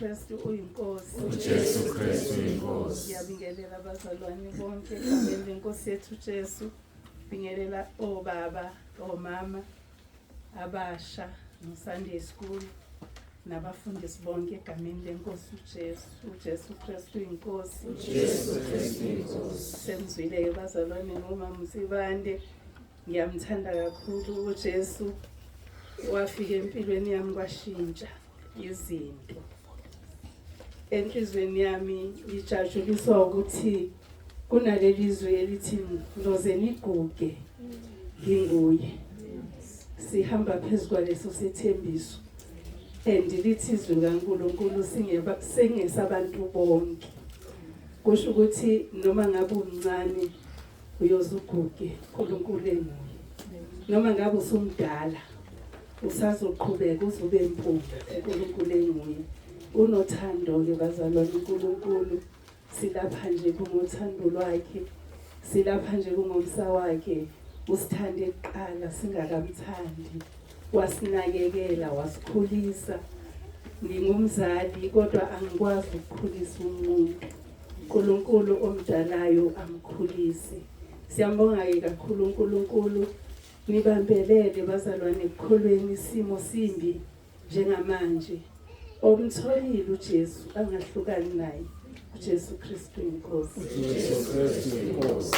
Kristu uyinkosi. uJesu Kristu uyinkosi. Ngiyabingelela abazalwane bonke egameni lenkosi yethu Jesu. Bingelela obaba, omama, abasha, no-Sunday school, nabafundisi bonke egameni lenkosi uJesu. uJesu Kristu uyinkosi. uJesu Kristu uyinkosi. Semzwile-ke bazalwane ngomama Msibande. Ngiyamthanda kakhulu uJesu. Wafika empilweni yami kwashintsha izinto. Enhlizweni yami ngijajuliswa ukuthi kunaleli zwi elithi noze niguge nginguye. Sihamba phezulu kwaleso sithembiso. Lithi izwi kaNkulunkulu singesabantu bonke. Kusho ukuthi noma ngabe uncane uyozuguge uNkulunkulu enguye. Noma ngabe usumdala usazoqhubeka uzobe impunga uNkulunkulu enguye. Unothando-ke bazalwane uNkulunkulu. Silapha nje kungothando lwakhe. Silapha nje kungomsa wakhe. Usithande kuqala singakamthandi. Wasinakekela, wasikhulisa. Ngingumzali kodwa angikwazi ukukhulisa umuntu. uNkulunkulu omdalayo amkhulise. Siyambonga-ke kakhulu uNkulunkulu. Nibambelele bazalwane ekukholweni isimo simbi njengamanje. Omtholile uJesu angahlukani naye. uJesu Kristu inkosi. uJesu Kristu inkosi.